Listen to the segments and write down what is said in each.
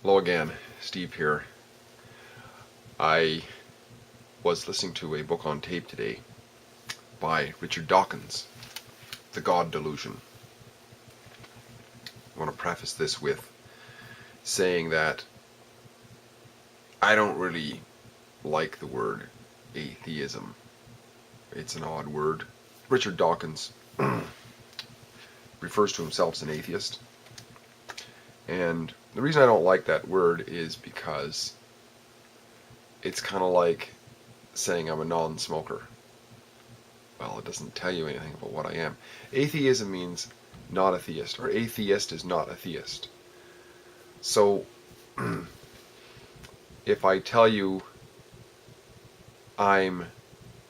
Hello again, Steve here. I was listening to a book on tape today by Richard Dawkins, The God Delusion. I want to preface this with saying that I don't really like the word atheism. It's an odd word. Richard Dawkins refers to himself as an atheist. And the reason I don't like that word is because it's kind of like saying I'm a non-smoker. Well, it doesn't tell you anything about what I am. Atheism means not a theist, or atheist is not a theist. So, if I tell you I'm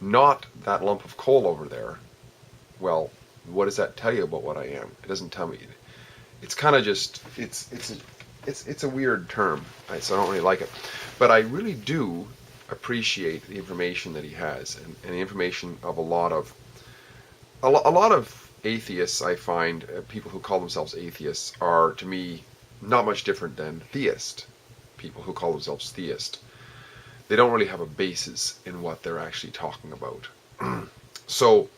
not that lump of coal over there, well, what does that tell you about what I am? It doesn't tell me. It's kind of just, it's a weird term, right? So I don't really like it. But I really do appreciate the information that he has, and the information of a lot of atheists. I find people who call themselves atheists are, to me, not much different than theist. People who call themselves theist. They don't really have a basis in what they're actually talking about. So,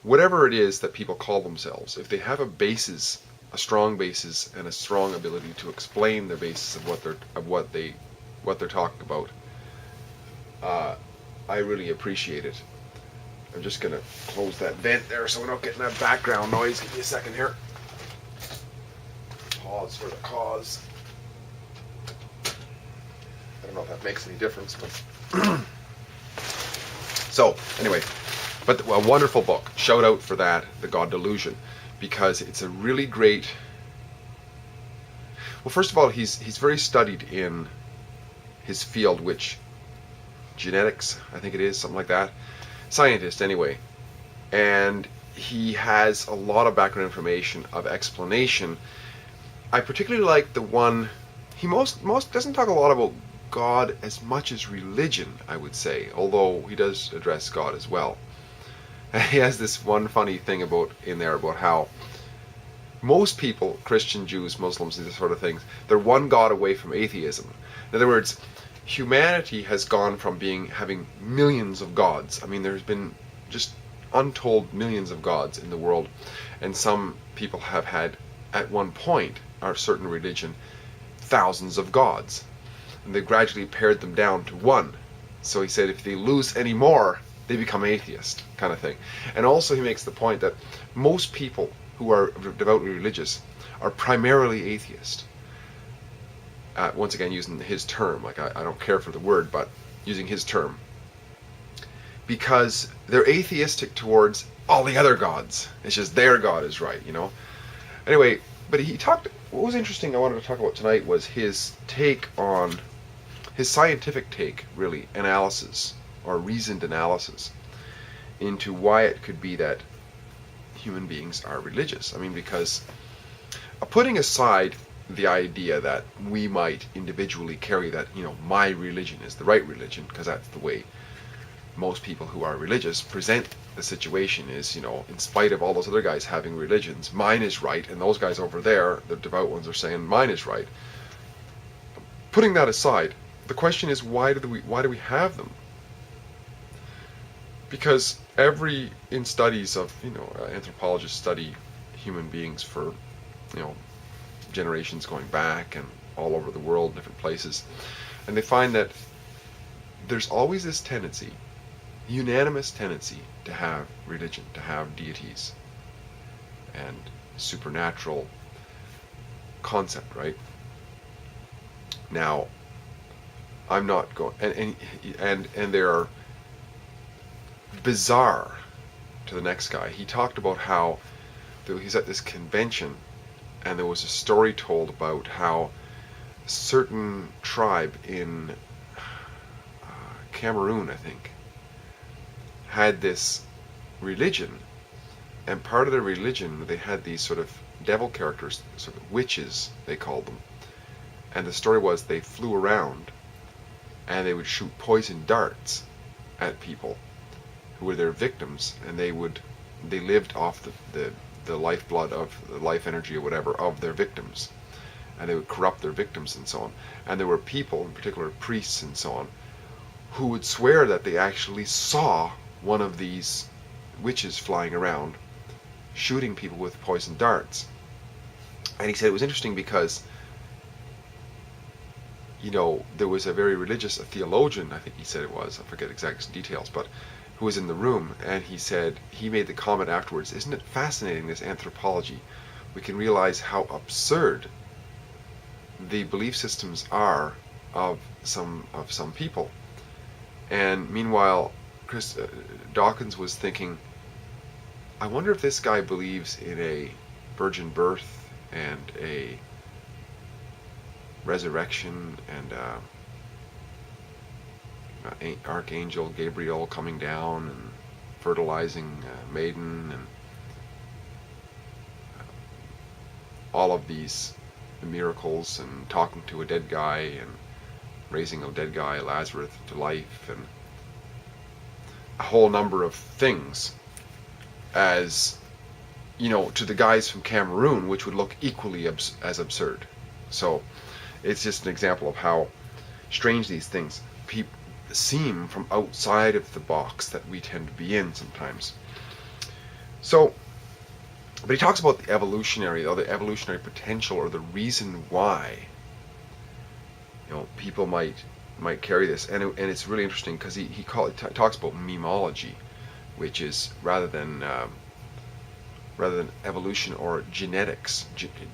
whatever it is that people call themselves, if they have a basis, a strong basis, and a strong ability to explain their basis of what they're talking about, I really appreciate it. I'm just gonna close that vent there so we don't get that background noise. Give me a second here. Pause for the cause. I don't know if that makes any difference, but so anyway, but a wonderful book. Shout out for that, The God Delusion, because it's a really great. Well, first of all, he's very studied in his field, which genetics, I think it is, something like that. Scientist, anyway, and he has a lot of background information of explanation. I particularly like the one. He most doesn't talk a lot about God as much as religion, I would say, although he does address God as well. He has this one funny thing about how most people, Christian, Jews, Muslims, these sort of things, they're one God away from atheism. In other words, humanity has gone from having millions of gods. I mean, there's been just untold millions of gods in the world, and some people have had, at one point, a certain religion, thousands of gods. And they've gradually pared them down to one. So he said if they lose any more, they become atheist, kind of thing. And also he makes the point that most people who are devoutly religious are primarily atheist. Once again, using his term, like I don't care for the word, but using his term. Because they're atheistic towards all the other gods. It's just their God is right, you know. Anyway, but what was interesting I wanted to talk about tonight was his scientific take, really, analysis, or reasoned analysis, into why it could be that human beings are religious. I mean, because putting aside the idea that we might individually carry that, my religion is the right religion, because that's the way most people who are religious present the situation is, in spite of all those other guys having religions, mine is right, and those guys over there, the devout ones, are saying mine is right. Putting that aside, the question is, why do we have them? Because in studies of, anthropologists study human beings for, generations going back and all over the world, different places, and they find that there's always this tendency, unanimous tendency, to have religion, to have deities and supernatural concept, right? Now, I'm not going, and they're bizarre to the next guy. He talked about how he's at this convention, and there was a story told about how a certain tribe in Cameroon, I think, had this religion, and part of their religion, they had these sort of devil characters, sort of witches, they called them. And the story was they flew around and they would shoot poison darts at people who were their victims, and they lived off the lifeblood, of the life energy or whatever of their victims. and they would corrupt their victims and so on. And there were people, in particular priests and so on, who would swear that they actually saw one of these witches flying around shooting people with poisoned darts. And he said it was interesting because, you know, there was a very religious, a theologian, I think he said it was, I forget exact details, but who was in the room, and he said, he made the comment afterwards, isn't it fascinating, this anthropology? We can realize how absurd the belief systems are of some people. And meanwhile, Dawkins was thinking, I wonder if this guy believes in a virgin birth and a resurrection and Archangel Gabriel coming down and fertilizing maiden and all of these miracles and talking to a dead guy and raising a dead guy, Lazarus, to life, and a whole number of things, as, you know, to the guys from Cameroon, which would look equally as absurd. So it's just an example of how strange these things seem from outside of the box that we tend to be in sometimes. So, but he talks about the evolutionary potential, or the reason why, you know, people might carry this, and it's really interesting because he talks about memology, which is rather than evolution or genetics,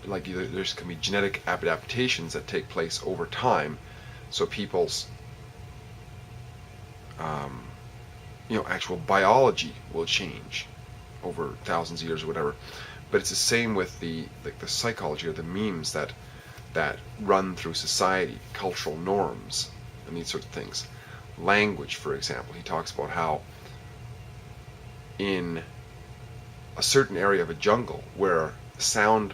like there's can be genetic adaptations that take place over time, so people's actual biology will change over thousands of years or whatever. But it's the same with the psychology, or the memes that run through society, cultural norms, and these sorts of things. Language, for example, he talks about how in a certain area of a jungle where sound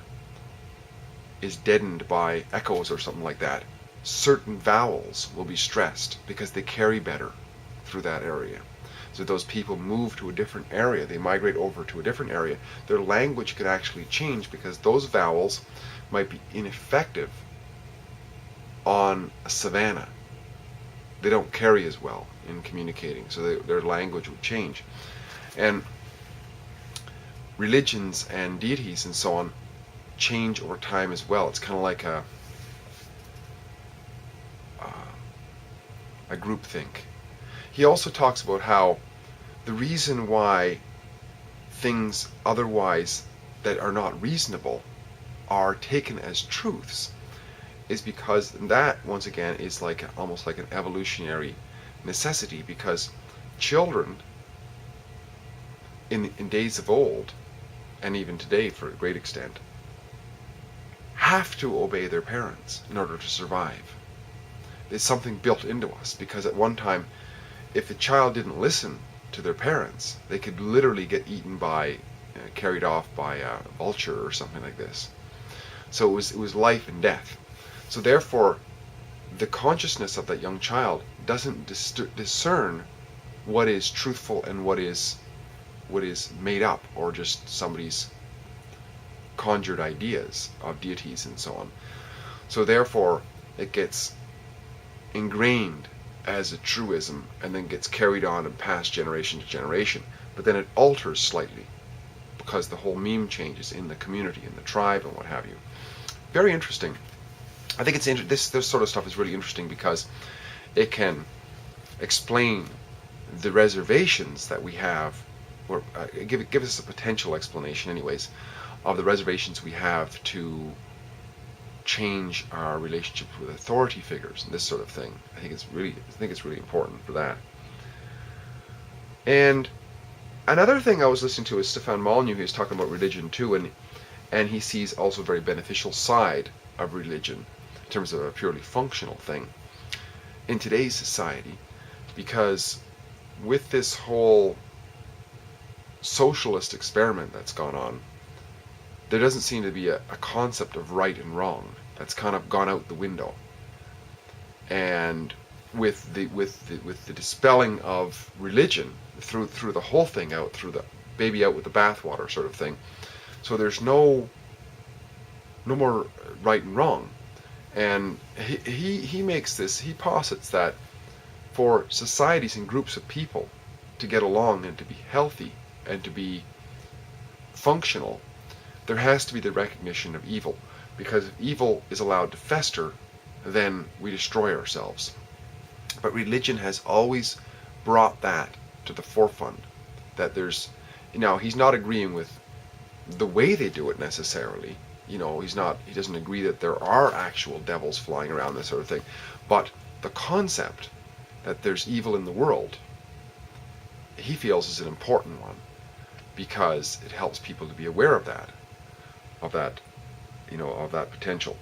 is deadened by echoes or something like that, certain vowels will be stressed because they carry better through that area. So those people move to a different area, they migrate over to a different area, their language could actually change because those vowels might be ineffective on a savanna. They don't carry as well in communicating, so their language would change. And religions and deities and so on change over time as well. It's kind of like a groupthink. He also talks about how the reason why things otherwise that are not reasonable are taken as truths is because that, once again, is almost like an evolutionary necessity, because children in days of old, and even today for a great extent, have to obey their parents in order to survive. It's something built into us, because at one time, if a child didn't listen to their parents, they could literally get eaten by, carried off by a vulture or something like this. So it was life and death. So therefore, the consciousness of that young child doesn't discern what is truthful and what is made up, or just somebody's conjured ideas of deities and so on. So therefore, it gets ingrained as a truism and then gets carried on and passed generation to generation. But then it alters slightly because the whole meme changes in the community, in the tribe, and what have you. Very interesting. I think this sort of stuff is really interesting because it can explain the reservations that we have, or give us a potential explanation, anyways, of the reservations we have to change our relationships with authority figures and this sort of thing. I think it's really important for that. And another thing I was listening to is Stefan Molyneux. He was talking about religion too, and he sees also a very beneficial side of religion in terms of a purely functional thing in today's society, because with this whole socialist experiment that's gone on, there doesn't seem to be a concept of right and wrong. That's kind of gone out the window. And with the dispelling of religion, through the whole thing out, through the baby out with the bathwater sort of thing. So there's no more right and wrong. And he makes this, he posits that for societies and groups of people to get along and to be healthy and to be functional, there has to be the recognition of evil. Because if evil is allowed to fester, then we destroy ourselves. But religion has always brought that to the forefront. That there's, now he's not agreeing with the way they do it necessarily. He doesn't agree that there are actual devils flying around, this sort of thing. But the concept that there's evil in the world, he feels is an important one, because it helps people to be aware of that potential.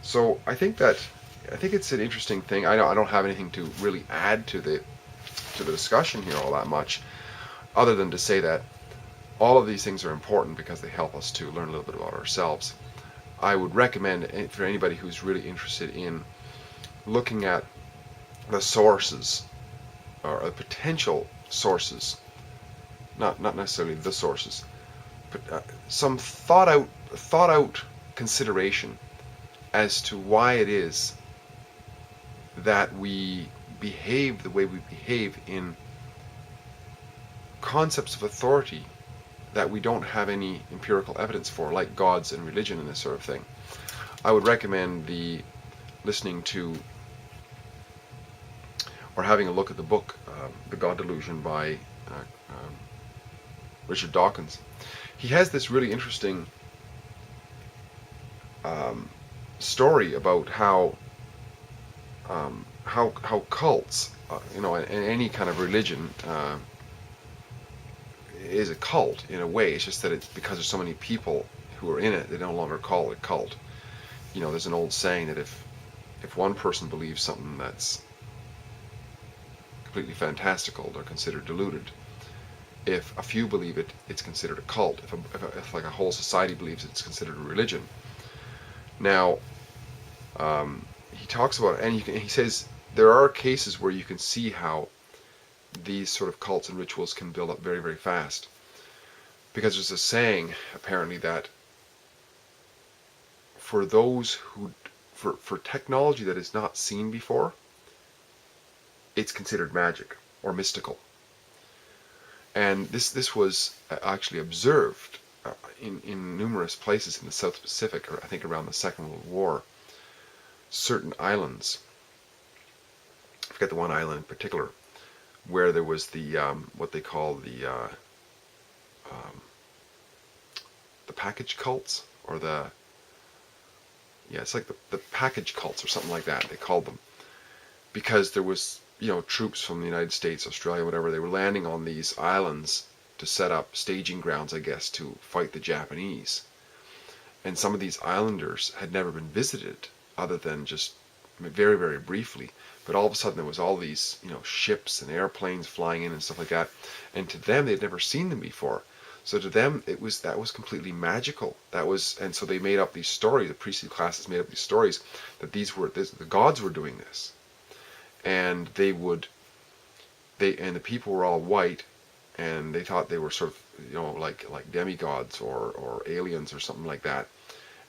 So I think it's an interesting thing. I don't have anything to really add to the discussion here all that much, other than to say that all of these things are important because they help us to learn a little bit about ourselves. I would recommend, for anybody who's really interested in looking at the sources, or the potential sources, not necessarily the sources, but some thought out consideration as to why it is that we behave the way we behave in concepts of authority that we don't have any empirical evidence for, like gods and religion and this sort of thing. I would recommend listening to or having a look at the book The God Delusion by Richard Dawkins. He has this really interesting story about how cults, and any kind of religion is a cult in a way. It's just that it's because there's so many people who are in it, they no longer call it a cult. There's an old saying that if one person believes something that's completely fantastical, they're considered deluded. If a few believe it, it's considered a cult. If like a whole society believes it, it's considered a religion. Now, he talks about, and he says there are cases where you can see how these sort of cults and rituals can build up very, very fast. Because there's a saying, apparently, that for technology that is not seen before, it's considered magic or mystical. And this was actually observed in numerous places in the South Pacific, or I think around the Second World War. Certain islands, I forget the one island in particular, where there was the what they call the package cults, or it's like the package cults or something like that, they called them, because there was troops from the United States, Australia, whatever, they were landing on these islands to set up staging grounds, I guess, to fight the Japanese. And some of these islanders had never been visited other than just very, very briefly. But all of a sudden there was all these, ships and airplanes flying in and stuff like that. And to them, they'd never seen them before. So to them, that was completely magical. And so they made up these stories. The priestly classes made up these stories that the gods were doing this, and and the people were all white, and they thought they were sort of like demigods or aliens or something like that.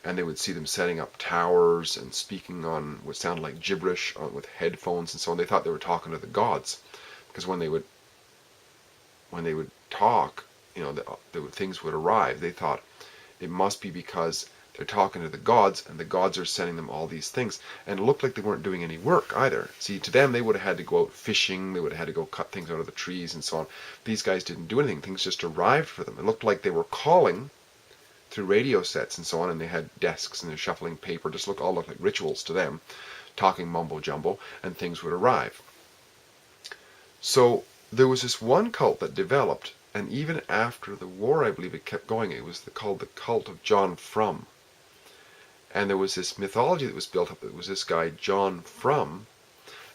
And they would see them setting up towers and speaking on what sounded like gibberish with headphones and so on. They thought they were talking to the gods, because when they would talk, things would arrive. They thought it must be because they're talking to the gods, and the gods are sending them all these things. And it looked like they weren't doing any work either. See, to them, they would have had to go out fishing, they would have had to go cut things out of the trees and so on. These guys didn't do anything. Things just arrived for them. It looked like they were calling through radio sets and so on, and they had desks and they're shuffling paper. Just all looked like rituals to them, talking mumbo jumbo, and things would arrive. So there was this one cult that developed, and even after the war, I believe it kept going. It was called the cult of John Frum. And there was this mythology that was built up. It was this guy, John Frum,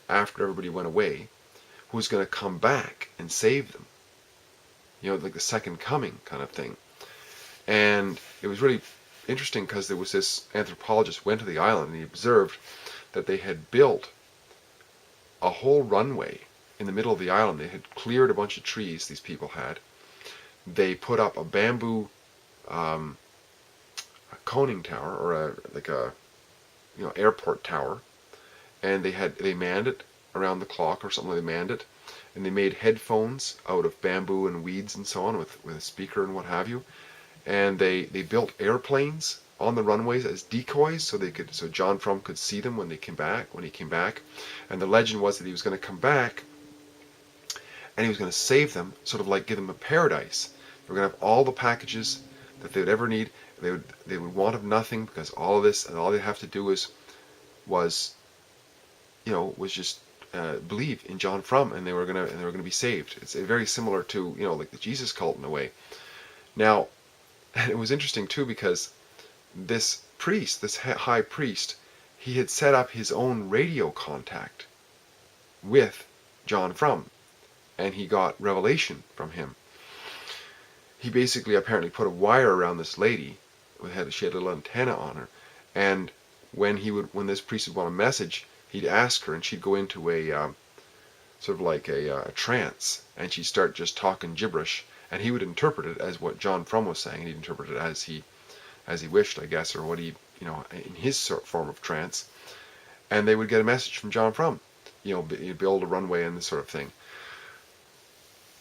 after everybody went away, who was going to come back and save them. Like the second coming kind of thing. And it was really interesting because there was this anthropologist went to the island, and he observed that they had built a whole runway in the middle of the island. They had cleared a bunch of trees, these people had. They put up a bamboo a coning tower, or airport tower, and they manned it around the clock or something. They manned it, and they made headphones out of bamboo and weeds and so on with a speaker and what have you. And they built airplanes on the runways as decoys so John Frum could see them when he came back. And the legend was that he was going to come back and he was going to save them, sort of like give them a paradise. They were going to have all the packages that they would ever need. They would want of nothing, because all of this, and all they have to do was just believe in John Frum, and they were gonna be saved. It's very similar to like the Jesus cult in a way. Now, and it was interesting too, because this priest, this high priest, he had set up his own radio contact with John Frum, and he got revelation from him. He basically apparently put a wire around this lady. She had a little antenna on her, and when this priest would want a message, he'd ask her, and she'd go into a sort of like a trance, and she'd start just talking gibberish, and he would interpret it as what John Frum was saying, and he'd interpret it as he wished, I guess, or what he in his form of trance, and they would get a message from John Frum, he'd build a runway and this sort of thing.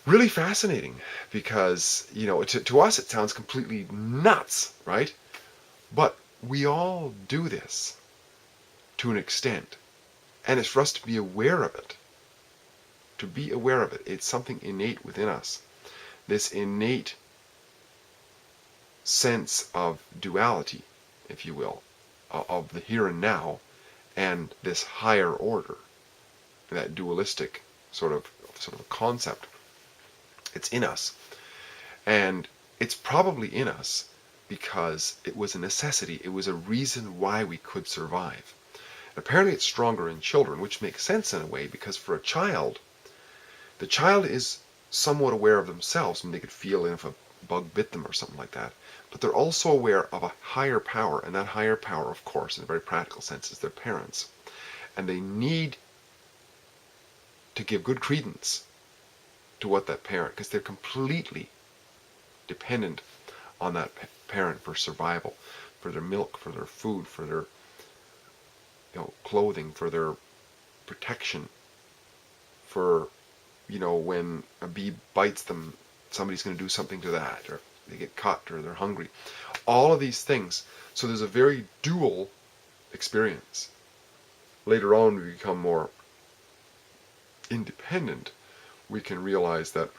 Really fascinating, because to us it sounds completely nuts, right? But we all do this to an extent, and it's for us to be aware of it. To be aware of it. It's something innate within us. This innate sense of duality, if you will, of the here and now, and this higher order, that dualistic sort of a concept. It's in us, and it's probably in us because it was a necessity. It was a reason why we could survive. And apparently it's stronger in children, which makes sense in a way, because for a child, the child is somewhat aware of themselves. I mean, they could feel if a bug bit them or something like that, but they're also aware of a higher power, and that higher power, of course, in a very practical sense, is their parents. And they need to give good credence to what that parent, because they're completely dependent on that parent for survival, for their milk, for their food, for their clothing, for their protection, for when a bee bites them, somebody's going to do something to that, or they get cut, or they're hungry. All of these things. So there's a very dual experience. Later on, we become more independent. We can realize that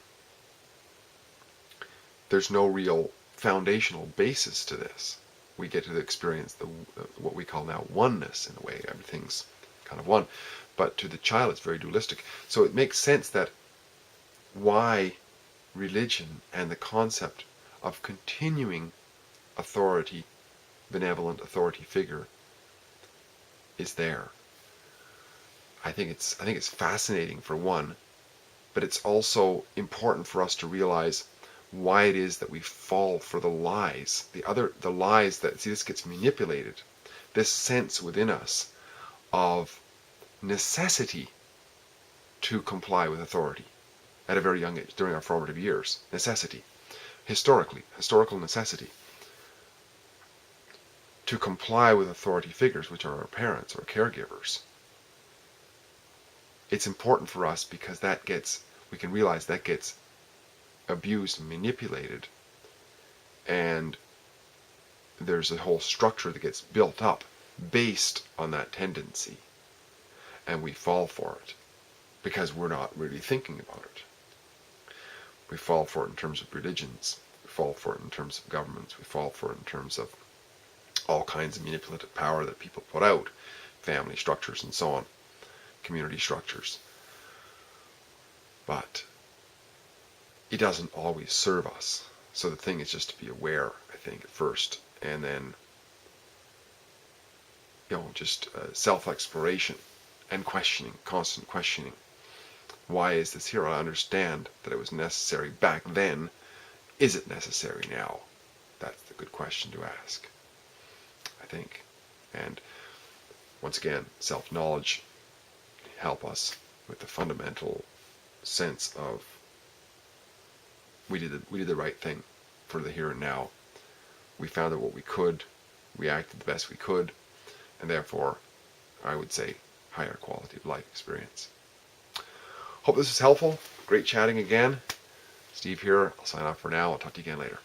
there's no real foundational basis to this. We get to experience what we call now oneness, in a way. Everything's kind of one. But to the child, it's very dualistic. So it makes sense that why religion and the concept of continuing authority, benevolent authority figure, is there. I think it's fascinating, for one, but it's also important for us to realize why it is that we fall for the lies. The lies that, this gets manipulated. This sense within us of necessity to comply with authority at a very young age, during our formative years. Necessity. Historical necessity. To comply with authority figures, which are our parents or caregivers. It's important for us because we can realize that gets abused and manipulated, and there's a whole structure that gets built up based on that tendency, and we fall for it because we're not really thinking about it. We fall for it in terms of religions, we fall for it in terms of governments, we fall for it in terms of all kinds of manipulative power that people put out, family structures and so on, community structures. But it doesn't always serve us. So the thing is just to be aware, I think, at first, and then just self-exploration and questioning, constant questioning. Why is this here? I understand that it was necessary back then. Is it necessary now? That's the good question to ask, I think. And once again, self-knowledge can help us with the fundamental sense of we did the right thing for the here and now. We found out what we could. We acted the best we could. and therefore, I would say, higher quality of life experience. Hope this was helpful. Great chatting again. Steve here. I'll sign off for now. I'll talk to you again later.